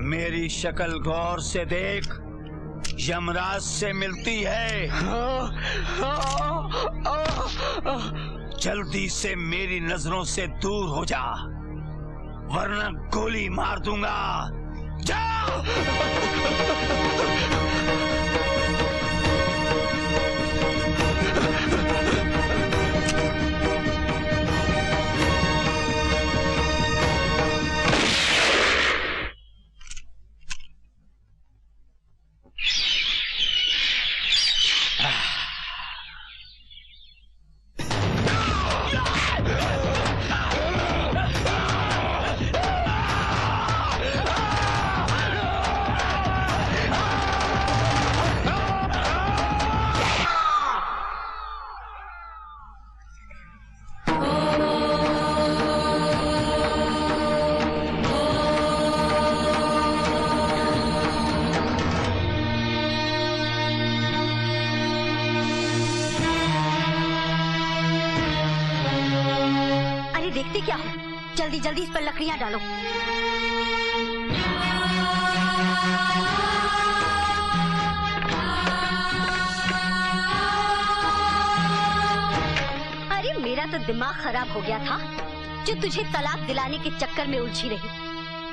मेरी शक्ल गौर से देख, यमराज से मिलती है। जल्दी से मेरी नजरों से दूर हो जा, वरना गोली मार दूंगा। जा! देखते क्या हो, जल्दी जल्दी इस पर लकड़ियां डालो। अरे मेरा तो दिमाग खराब हो गया था जो तुझे तलाक दिलाने के चक्कर में उलझी रही।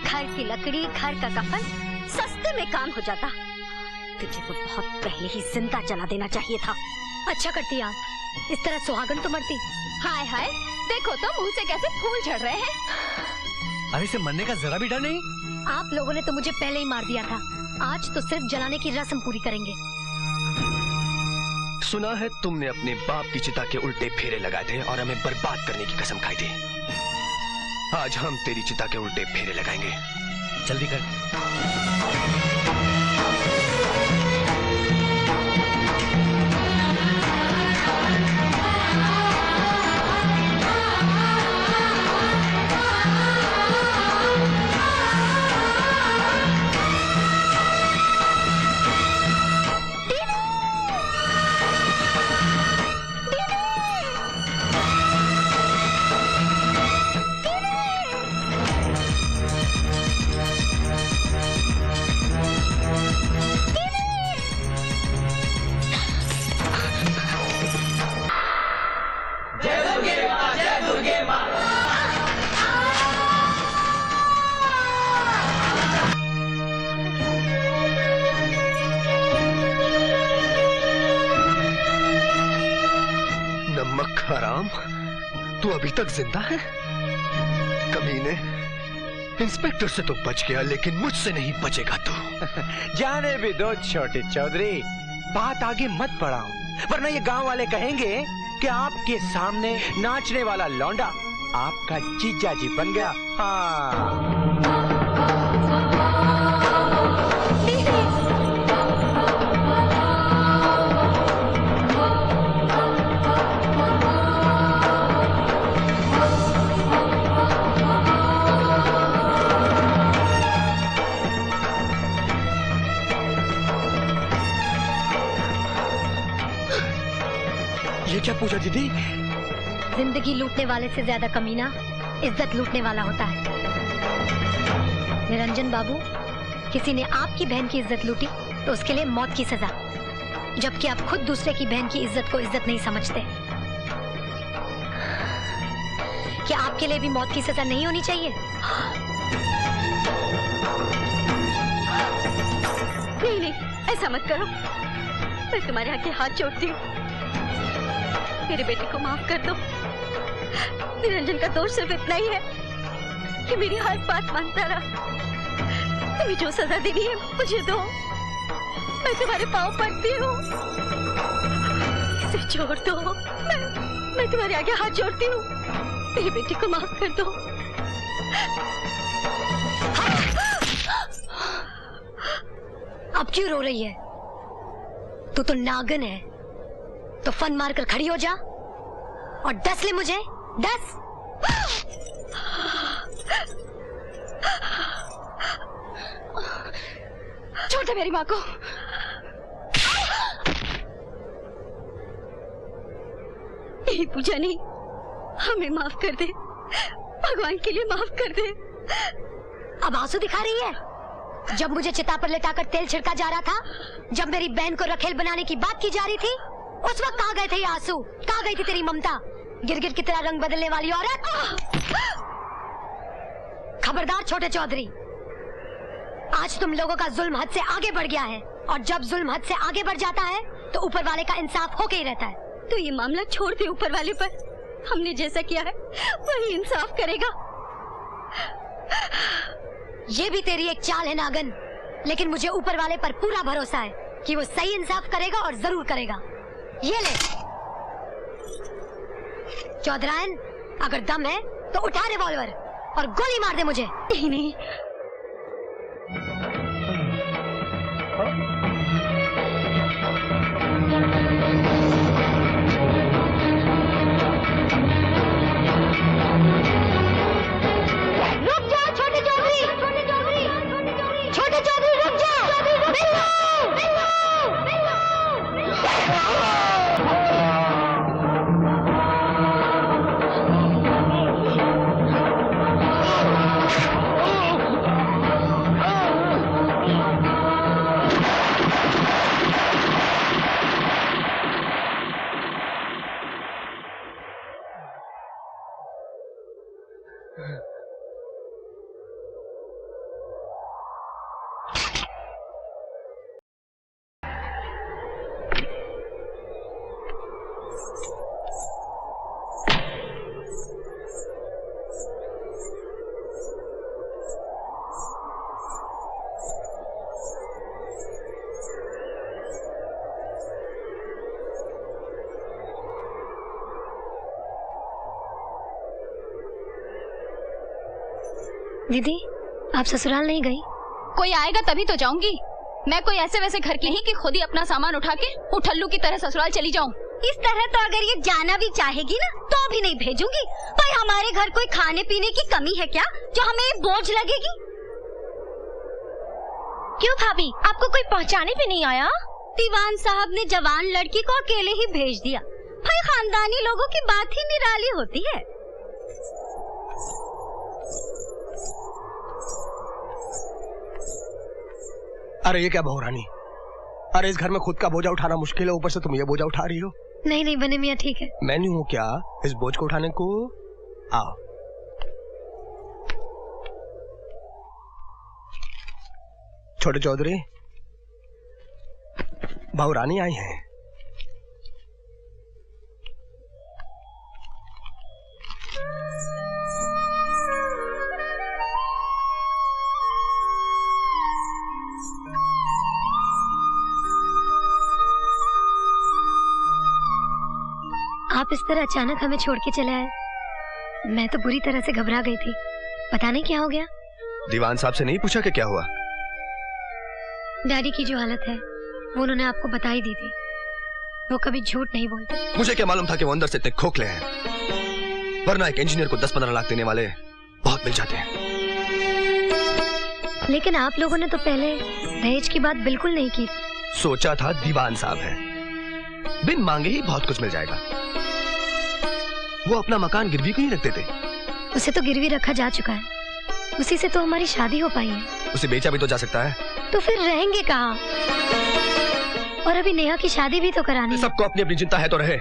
घर की लकड़ी, घर का कफन, सस्ते में काम हो जाता। तुझे तो बहुत पहले ही जिंदा जला देना चाहिए था। अच्छा करती आप, इस तरह सुहागन तो मरती। हाय हाय, देखो तो मुंह से कैसे फूल झड़ रहे हैं। अरे इसे मरने का जरा भी डर नहीं। आप लोगों ने तो मुझे पहले ही मार दिया था, आज तो सिर्फ जलाने की रस्म पूरी करेंगे। सुना है तुमने अपने बाप की चिता के उल्टे फेरे लगाए थे और हमें बर्बाद करने की कसम खाई थी। आज हम तेरी चिता के उल्टे फेरे लगाएंगे। जल्दी कर। हराम, तू अभी तक जिंदा है? कमीने, इंस्पेक्टर से तो बच गया, लेकिन मुझसे नहीं बचेगा तू। जाने भी दो छोटे चौधरी, बात आगे मत बढ़ाओ, वरना ये गांव वाले कहेंगे कि आपके सामने नाचने वाला लौंडा आपका जीजा जी बन गया। हाँ। क्या पूछा दीदी? जिंदगी लूटने वाले से ज्यादा कमीना इज्जत लूटने वाला होता है। निरंजन बाबू, किसी ने आपकी बहन की इज्जत लूटी तो उसके लिए मौत की सजा, जबकि आप खुद दूसरे की बहन की इज्जत को इज्जत नहीं समझते। क्या आपके लिए भी मौत की सजा नहीं होनी चाहिए? नहीं नहीं, ऐसा मत करो, मैं तुम्हारे आगे हाथ जोड़ती हूँ, मेरे बेटे को माफ कर दो। निरंजन का दोष सिर्फ इतना ही है कि मेरी हर बात मानता रहा। तुम्हें जो सजा देनी है मुझे दो, मैं तुम्हारे पाँव पड़ती हूँ, इसे छोड़ दो। मैं तुम्हारे आगे हाथ जोड़ती हूँ, मेरे बेटे को माफ कर दो। अब क्यों रो रही है? तू तो नागन है, तो फन मार कर खड़ी हो जा और डस ले मुझे, डस। छोड़ दे मेरी माँ को। यही पूजा नहीं, हमें माफ कर दे, भगवान के लिए माफ कर दे। अब आंसू दिखा रही है? जब मुझे चिता पर लेटाकर तेल छिड़का जा रहा था, जब मेरी बहन को रखेल बनाने की बात की जा रही थी, उस वक्त कहाँ गए थे ये आंसू? कहाँ गई थी तेरी ममता? गिरगिट की तरह रंग बदलने वाली औरत। खबरदार छोटे चौधरी, आज तुम लोगों का जुल्म हद से आगे बढ़ गया है, और जब जुल्म हद से आगे बढ़ जाता है तो ऊपर वाले का इंसाफ होके ही रहता है। तो ये मामला छोड़ दे ऊपर वाले पर, हमने जैसा किया है वही इंसाफ करेगा। ये भी तेरी एक चाल है नागन, लेकिन मुझे ऊपर वाले पर पूरा भरोसा है कि वो सही इंसाफ करेगा और जरूर करेगा। ये ले चौधरायन, अगर दम है तो उठा रिवॉल्वर और गोली मार दे मुझे। नहीं नहीं, रुक जाओ छोटे चौधरी, छोटे चौधरी रुक जाओ। दीदी, आप ससुराल नहीं गई? कोई आएगा तभी तो जाऊंगी। मैं कोई ऐसे वैसे घर की नहीं कि खुद ही अपना सामान उठा के उठल्लू की तरह ससुराल चली जाऊं। इस तरह तो अगर ये जाना भी चाहेगी ना तो भी नहीं भेजूंगी। भाई हमारे घर कोई खाने पीने की कमी है क्या जो हमें बोझ लगेगी? क्यों भाभी, आपको कोई पहुंचाने भी नहीं आया? दीवान साहब ने जवान लड़की को अकेले ही भेज दिया। भाई खानदानी लोगों की बात ही निराली होती है। अरे ये क्या बहुरानी, अरे इस घर में खुद का बोझा उठाना मुश्किल है, ऊपर से तुम ये बोझा उठा रही हो। नहीं नहीं बने मियाँ, ठीक है। मैं नहीं हूँ क्या इस बोझ को उठाने को? आओ। छोटे चौधरी, बहुरानी आई हैं। आप इस तरह अचानक हमें छोड़ के चले आए, मैं तो बुरी तरह से घबरा गई थी। पता नहीं क्या हो गया। दीवान साहब से नहीं पूछा कि क्या हुआ? डैडी की जो हालत है वो उन्होंने आपको बता ही दी थी। वो कभी झूठ नहीं बोलते। मुझे क्या मालूम था कि वो अंदर से इतने खोखले हैं, वरना एक इंजीनियर को 10-15 लाख देने वाले बहुत मिल जाते हैं। लेकिन आप लोगों ने तो पहले दहेज की बात बिल्कुल नहीं की। सोचा था दीवान साहब है, बिन मांगे ही बहुत कुछ मिल जाएगा। वो अपना मकान गिरवी क्यों नहीं रखते थे? उसे तो गिरवी रखा जा चुका है, उसी से तो हमारी शादी हो पाई है। उसे बेचा भी तो जा सकता है। तो फिर रहेंगे कहाँ? और अभी नेहा की शादी भी तो करानी है। सबको अपनी अपनी चिंता है तो रहे,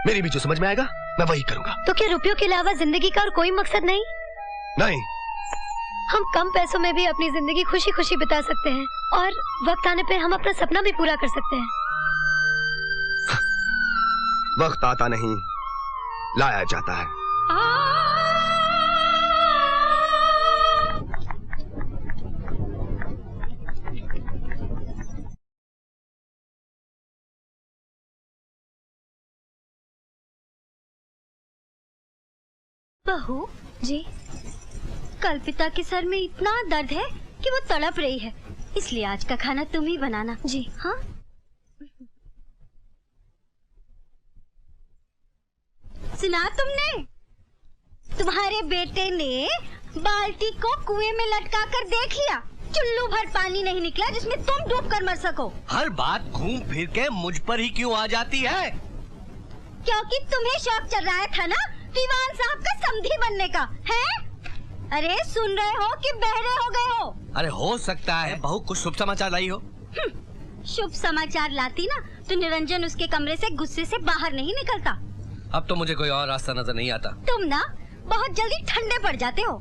मेरी भी जो समझ में आएगा मैं वही करूंगा। तो क्या रुपयों के अलावा जिंदगी का और कोई मकसद नहीं? नहीं, हम कम पैसों में भी अपनी जिंदगी खुशी खुशी बिता सकते हैं, और वक्त आने पे हम अपना सपना भी पूरा कर सकते हैं। वक्त आता नहीं, लाया जाता है। बहू जी, कल्पिता के सर में इतना दर्द है कि वो तड़प रही है, इसलिए आज का खाना तुम ही बनाना। जी हाँ। सुना तुमने? तुम्हारे बेटे ने बाल्टी को कुएं में लटका कर देख लिया, चुल्लू भर पानी नहीं निकला जिसमें तुम डूब कर मर सको। हर बात घूम फिर के मुझ पर ही क्यों आ जाती है? क्योंकि तुम्हें शौक चल रहा था ना दीवान साहब का समधी बनने का है? अरे सुन रहे हो कि बहरे हो गए हो? अरे हो सकता है बहू कुछ शुभ समाचार लाई हो। शुभ समाचार लाती ना तो निरंजन उसके कमरे से गुस्से से बाहर नहीं निकलता। अब तो मुझे कोई और रास्ता नजर नहीं आता। तुम ना बहुत जल्दी ठंडे पड़ जाते हो।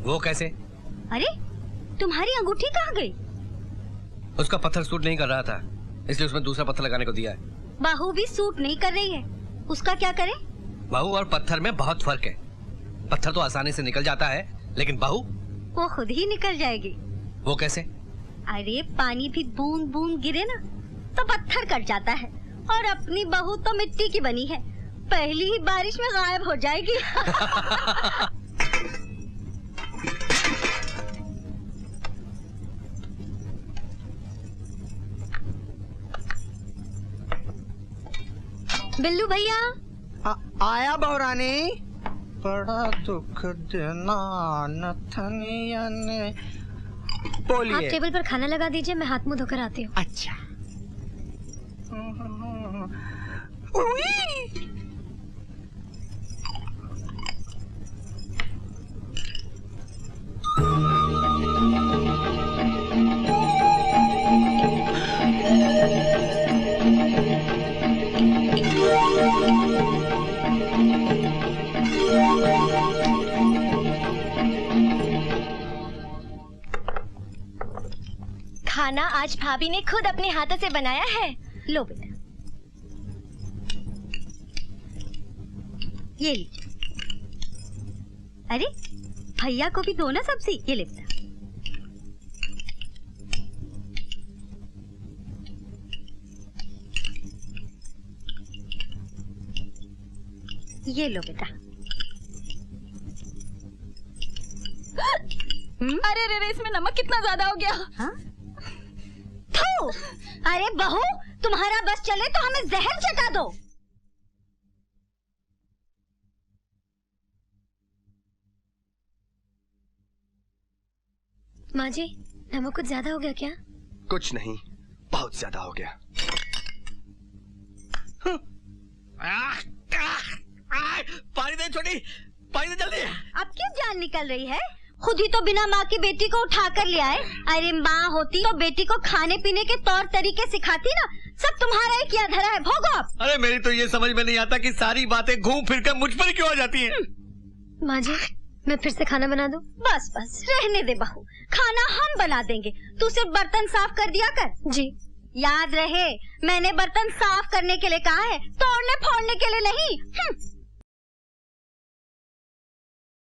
वो कैसे? अरे तुम्हारी अंगूठी कहाँ गई? उसका पत्थर सूट नहीं कर रहा था, इसलिए उसमें दूसरा पत्थर लगाने को दिया है। बहू भी सूट नहीं कर रही है, उसका क्या करे? बहू और पत्थर में बहुत फर्क है। पत्थर तो आसानी से निकल जाता है, लेकिन बहू वो खुद ही निकल जाएगी। वो कैसे? अरे पानी भी बूंद बूंद गिरे ना तो पत्थर कट जाता है, और अपनी बहू तो मिट्टी की बनी है, पहली ही बारिश में गायब हो जाएगी। बिल्लू भैया आया बहुरानी। बड़ा दुख देना नथनिया ने। बोलिए। आप टेबल पर खाना लगा दीजिए, मैं हाथ मुंह धोकर आती हूँ। अच्छा। खाना आज भाभी ने खुद अपने हाथों से बनाया है। लो बेटा, ये लीजिए। अरे भैया को भी दो ना सब्जी, ये ले बेटा। ये लो बेटा। अरे रे इसमें नमक कितना ज्यादा हो गया। हाँ? अरे बहू, तुम्हारा बस चले तो हमें जहर चटा दो। माँ जी, नमक कुछ ज्यादा हो गया क्या? कुछ नहीं, बहुत ज्यादा हो गया। पानी दे छोटी, पानी दे जल्दी। अब क्यों जान निकल रही है? खुद ही तो बिना माँ की बेटी को उठा कर ले आए। अरे माँ होती तो बेटी को खाने पीने के तौर तरीके सिखाती ना। सब तुम्हारा ही किया धरा है, भोगो आप। अरे मेरी तो ये समझ में नहीं आता कि सारी बातें घूम फिर कर मुझ पर क्यों आ जाती हैं। माँ जी, मैं फिर से खाना बना दूं? बस बस रहने दे बहू, खाना हम बना देंगे, तू सिर्फ बर्तन साफ कर दिया कर। जी। याद रहे, मैंने बर्तन साफ करने के लिए कहा है, तोड़ने फोड़ने के लिए नहीं।